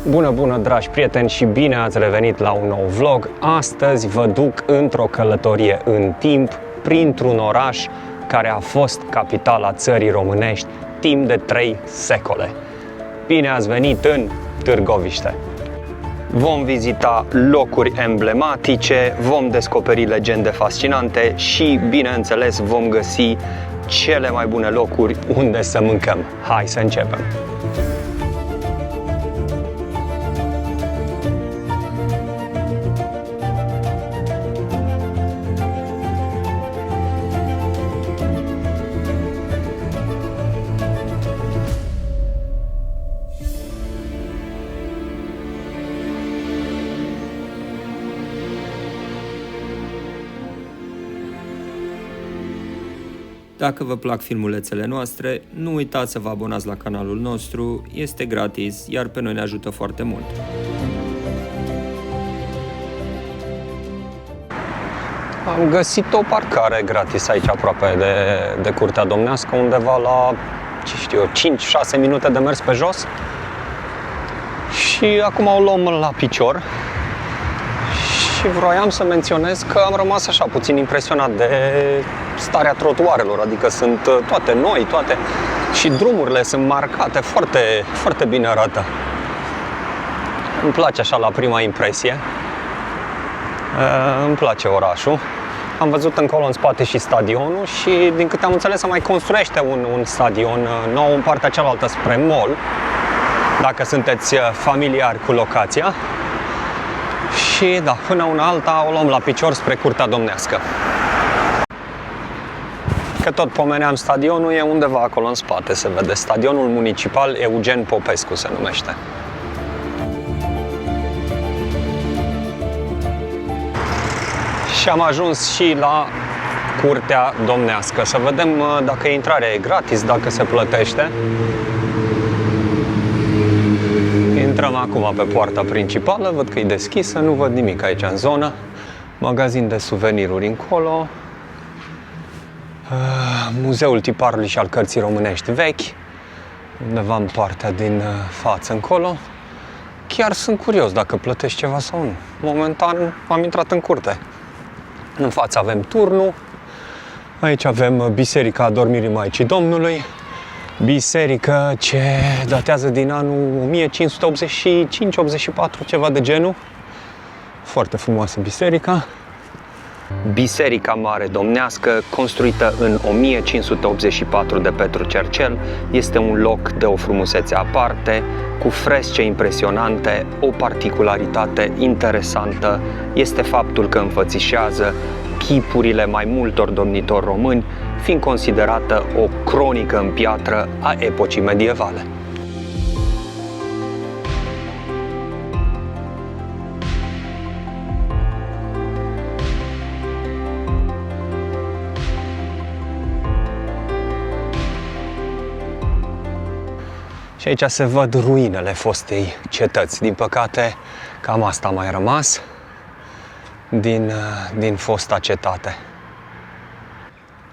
Bună, dragi prieteni, și bine ați revenit la un nou vlog. Astăzi vă duc într-o călătorie în timp printr-un oraș care a fost capitala țării românești timp de 3 secole. Bine ați venit în Târgoviște! Vom vizita locuri emblematice, vom descoperi legende fascinante și, bineînțeles, vom găsi cele mai bune locuri unde să mâncăm. Hai să începem! Dacă vă plac filmulețele noastre, nu uitați să vă abonați la canalul nostru, este gratis, iar pe noi ne ajută foarte mult. Am găsit o parcare gratis aici aproape de Curtea Domnească, undeva la, 5-6 minute de mers pe jos. Și acum o luăm la picior. Și vroiam să menționez că am rămas așa puțin impresionat de starea trotuarelor, adică sunt toate noi, și drumurile sunt marcate, foarte, foarte bine arată. Îmi place așa la prima impresie. Îmi place orașul. Am văzut încolo în spate și stadionul și, din câte am înțeles, se mai construiește un stadion nou în partea cealaltă spre mall, dacă sunteți familiari cu locația. Și da, până una alta o luăm la picior spre Curtea Domnească. Că tot pomeneam stadionul, e undeva acolo în spate, se vede. Stadionul municipal Eugen Popescu se numește. Și am ajuns și la Curtea Domnească. Să vedem dacă intrarea e gratis, dacă se plătește. Intrăm acum pe poarta principală, văd că e deschisă, nu văd nimic aici în zonă. Magazin de suveniruri încolo. Muzeul tiparului și al cărții românești vechi, undeva în partea din față încolo. Chiar sunt curios dacă plătești ceva sau nu. Momentan am intrat în curte. În față avem turnul. Aici avem Biserica Adormirii Maicii Domnului. Biserică ce datează din anul 1585-84, ceva de genul. Foarte frumoasă biserica. Biserica Mare Domnească, construită în 1584 de Petru Cercel, este un loc de o frumusețe aparte, cu fresce impresionante. O particularitate interesantă este faptul că înfățișează chipurile mai multor domnitori români, fiind considerată o cronică în piatră a epocii medievale. Și aici se văd ruinele fostei cetăți. Din păcate, cam asta a mai rămas din fosta cetate.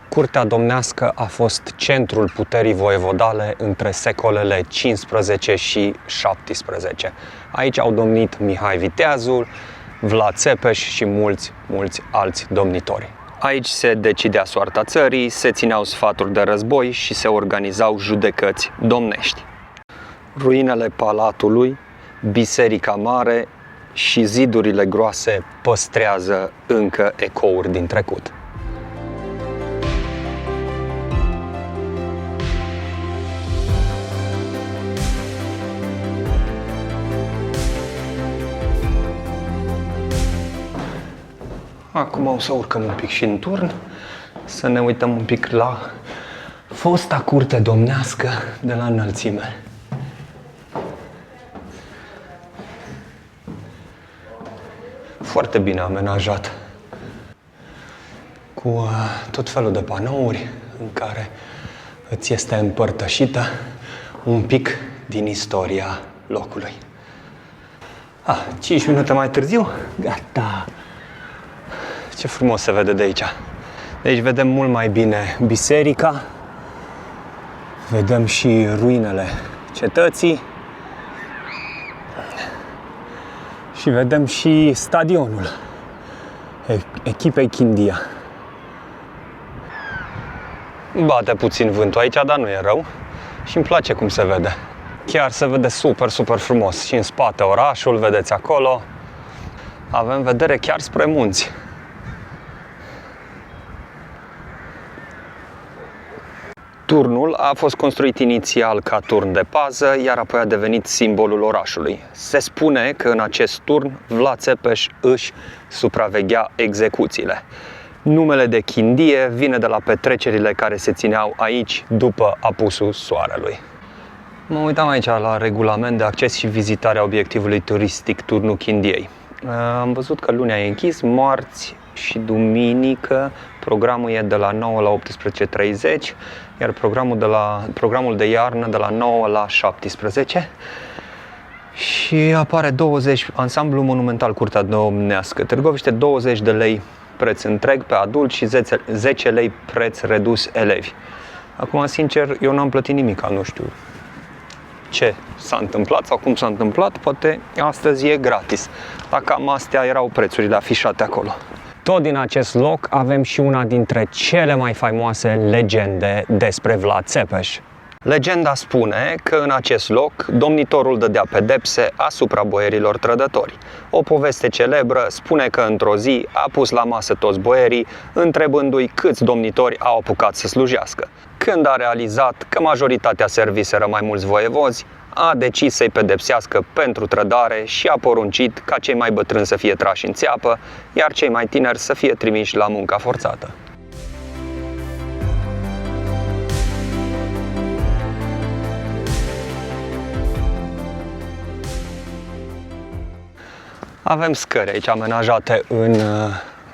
Curtea Domnească a fost centrul puterii voievodale între secolele 15 și 17. Aici au domnit Mihai Viteazul, Vlad Țepeș și mulți alți domnitori. Aici se decidea soarta țării, se țineau sfaturi de război și se organizau judecăți domnești. Ruinele palatului, Biserica Mare și zidurile groase păstrează încă ecouri din trecut. Acum o să urcăm un pic și în turn, să ne uităm un pic la fosta curte domnească de la înălțime. Foarte bine amenajat, cu tot felul de panouri în care îți este împărtășită un pic din istoria locului. 5 minute mai târziu, gata! Ce frumos se vede de aici! De aici vedem mult mai bine biserica, vedem și ruinele cetății Și vedem și stadionul echipei Chindia. Bate puțin vântul aici, dar nu e rău și îmi place cum se vede. Chiar se vede super, super frumos și în spate orașul, vedeți acolo. Avem vedere chiar spre munți. Turnul a fost construit inițial ca turn de pază, iar apoi a devenit simbolul orașului. Se spune că în acest turn Vlad Țepeș își supraveghea execuțiile. Numele de Chindie vine de la petrecerile care se țineau aici după apusul soarelui. Mă uitam aici la regulament de acces și vizitarea obiectivului turistic Turnul Chindiei. Am văzut că lunea e închis, marți și duminică programul e de la 9 la 18:30, iar programul de iarnă de la 9 la 17. Și apare 20, ansamblu monumental Curtea Domnească Târgoviște, 20 de lei preț întreg pe adult și 10 lei preț redus elevi. Acum, sincer, eu n-am plătit nimic, nu știu ce s-a întâmplat sau cum s-a întâmplat, poate astăzi e gratis. Dar cam astea erau prețurile afișate acolo. Tot din acest loc avem și una dintre cele mai faimoase legende despre Vlad Țepeș. Legenda spune că în acest loc domnitorul dădea pedepse asupra boierilor trădători. O poveste celebră spune că într-o zi a pus la masă toți boierii, întrebându-i câți domnitori au apucat să slujească. Când a realizat că majoritatea serviseră mai mulți voievozi, a decis să-i pedepsească pentru trădare și a poruncit ca cei mai bătrâni să fie trași în țeapă, iar cei mai tineri să fie trimiși la munca forțată. Avem scări aici amenajate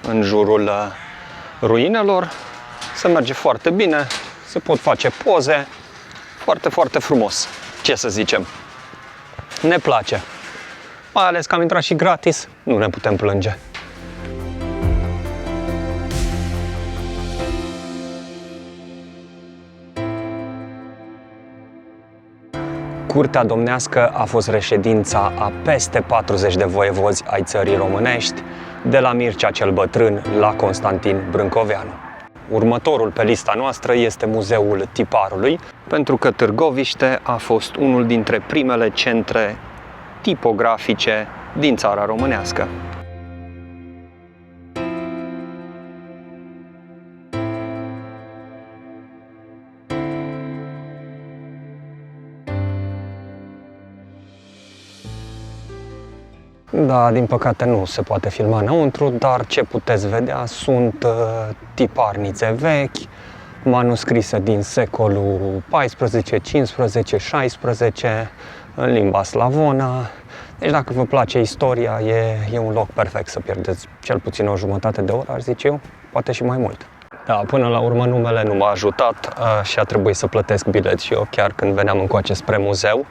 în jurul ruinelor. Se merge foarte bine, se pot face poze, foarte, foarte frumos. Ce să zicem? Ne place. Mai ales că am intrat și gratis, nu ne putem plânge. Curtea Domnească a fost reședința a peste 40 de voievozi ai țării românești, de la Mircea cel Bătrân la Constantin Brâncoveanu. Următorul pe lista noastră este Muzeul Tiparului, pentru că Târgoviște a fost unul dintre primele centre tipografice din țara românească. Da, din păcate nu se poate filma înăuntru, dar ce puteți vedea sunt tiparnițe vechi, manuscrise din secolul XIV, XV, XVI, în limba slavonă. Deci dacă vă place istoria, e un loc perfect să pierdeți cel puțin o jumătate de oră, aș zice eu, poate și mai mult. Da, până la urmă numele nu m-a ajutat și a trebuit să plătesc bilet și eu chiar când veneam încoace spre muzeu,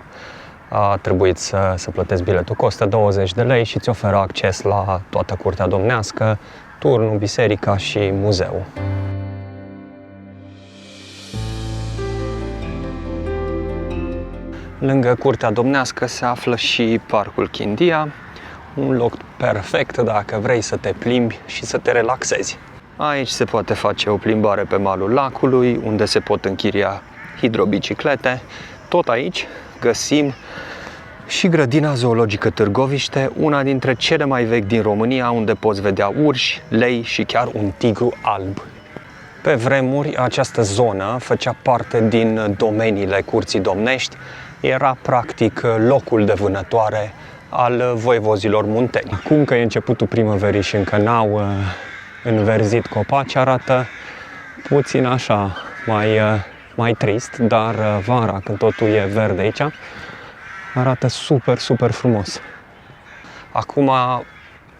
a trebuit să plătesc biletul. Costă 20 de lei și îți oferă acces la toată Curtea Domnească, turnul, biserica și muzeul. Lângă Curtea Domnească se află și Parcul Chindia, un loc perfect dacă vrei să te plimbi și să te relaxezi. Aici se poate face o plimbare pe malul lacului, unde se pot închiria hidrobiciclete. Tot aici găsim și grădina zoologică Târgoviște, una dintre cele mai vechi din România, unde poți vedea urși, lei și chiar un tigru alb. Pe vremuri, această zonă făcea parte din domeniile Curții Domnești, era practic locul de vânătoare al voievozilor munteni. Acum că e începutul primăverii și încă n-au înverzit copaci, arată puțin așa mai trist, dar vara, când totul e verde aici, arată super, super frumos. Acum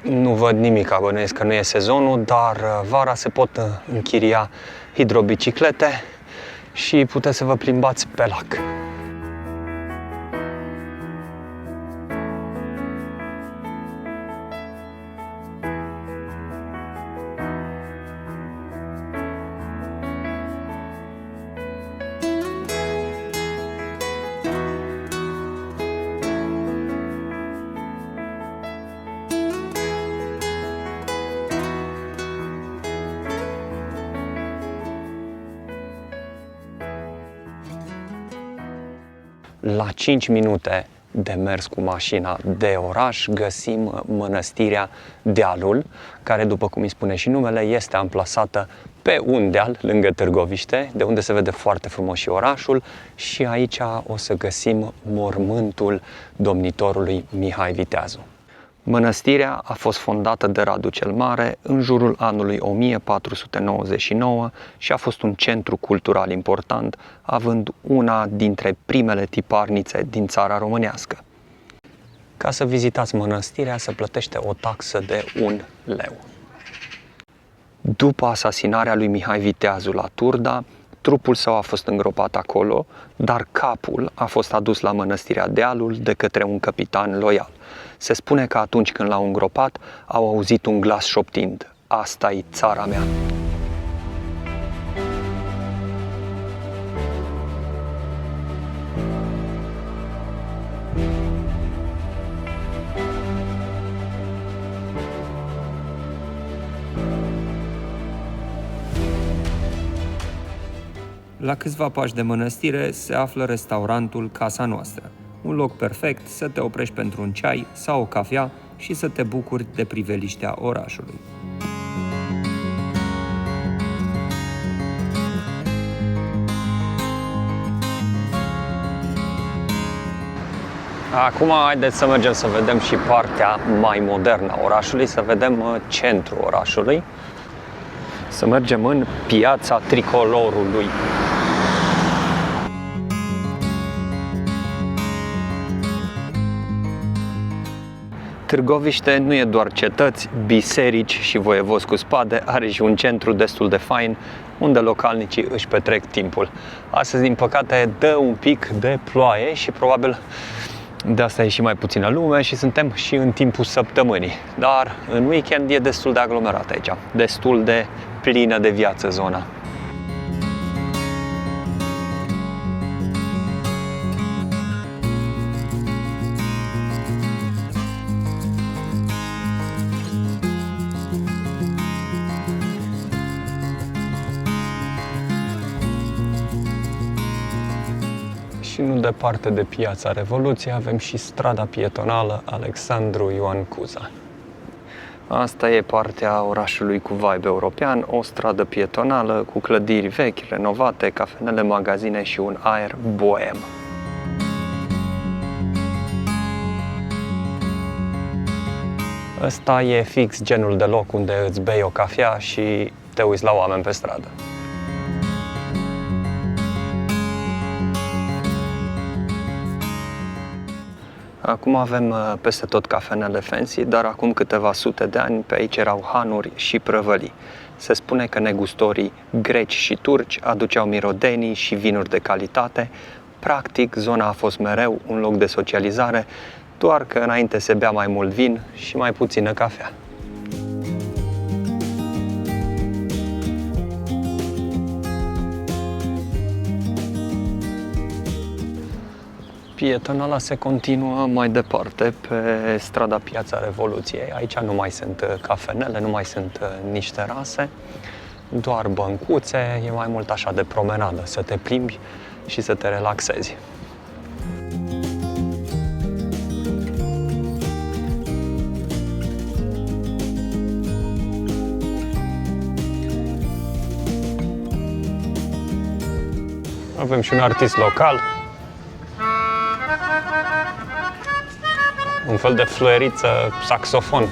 nu văd nimic, bănuiesc că nu e sezonul, dar vara se pot închiria hidrobiciclete și puteți să vă plimbați pe lac. La 5 minute de mers cu mașina de oraș găsim mănăstirea Dealul, care, după cum îi spune și numele, este amplasată pe un deal lângă Târgoviște, de unde se vede foarte frumos și orașul, și aici o să găsim mormântul domnitorului Mihai Viteazu. Mănăstirea a fost fondată de Radu cel Mare în jurul anului 1499 și a fost un centru cultural important, având una dintre primele tiparnițe din țara românească. Ca să vizitați mănăstirea, se plătește o taxă de 1 leu. După asasinarea lui Mihai Viteazu la Turda, trupul său a fost îngropat acolo, dar capul a fost adus la mănăstirea Dealul de către un capitan loial. Se spune că atunci când l-au îngropat, au auzit un glas șoptind: "Asta-i țara mea". La câțiva pași de mănăstire se află restaurantul Casa Noastră, un loc perfect să te oprești pentru un ceai sau o cafea și să te bucuri de priveliștea orașului. Acum haideți să mergem să vedem și partea mai modernă a orașului, să vedem centrul orașului. Să mergem în Piața Tricolorului. Târgoviște nu e doar cetăți, biserici și voievozi cu spade, are și un centru destul de fain unde localnicii își petrec timpul. Astăzi, din păcate, dă un pic de ploaie și probabil de asta e și mai puțină lume și suntem și în timpul săptămânii. Dar în weekend e destul de aglomerat aici, destul de plină de viață zona. Și nu departe de Piața Revoluției avem și strada pietonală Alexandru Ioan Cuza. Asta e partea orașului cu vibe european, o stradă pietonală cu clădiri vechi, renovate, cafenele, magazine și un aer boem. Ăsta e fix genul de loc unde îți bei o cafea și te uiți la oameni pe stradă. Acum avem peste tot cafenele fancy, dar acum câteva sute de ani pe aici erau hanuri și prăvălii. Se spune că negustorii greci și turci aduceau mirodenii și vinuri de calitate. Practic, zona a fost mereu un loc de socializare, doar că înainte se bea mai mult vin și mai puțină cafea. Pietonala se continuă mai departe pe strada Piața Revoluției. Aici nu mai sunt cafenele, nu mai sunt nici terase, doar băncuțe, e mai mult așa de promenadă, să te plimbi și să te relaxezi. Avem și un artist local, un fel de fluieriță, saxofon.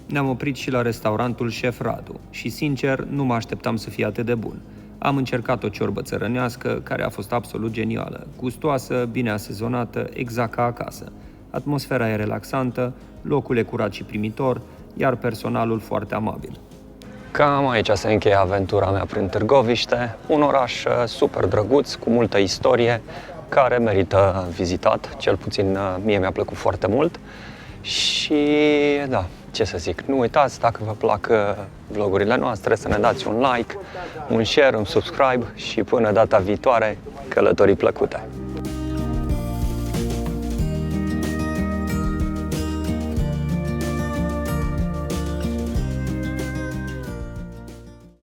Ne-am oprit și la restaurantul Șef Radu și, sincer, nu mă așteptam să fie atât de bun. Am încercat o ciorbă țărănească care a fost absolut genială, gustoasă, bine asezonată, exact ca acasă. Atmosfera e relaxantă, locul e curat și primitor, iar personalul foarte amabil. Cam aici se încheie aventura mea prin Târgoviște, un oraș super drăguț, cu multă istorie, care merită vizitat, cel puțin mie mi-a plăcut foarte mult. Și da, ce să zic, nu uitați, dacă vă plac vlogurile noastre, să ne dați un like, un share, un subscribe și până data viitoare, călătorii plăcute!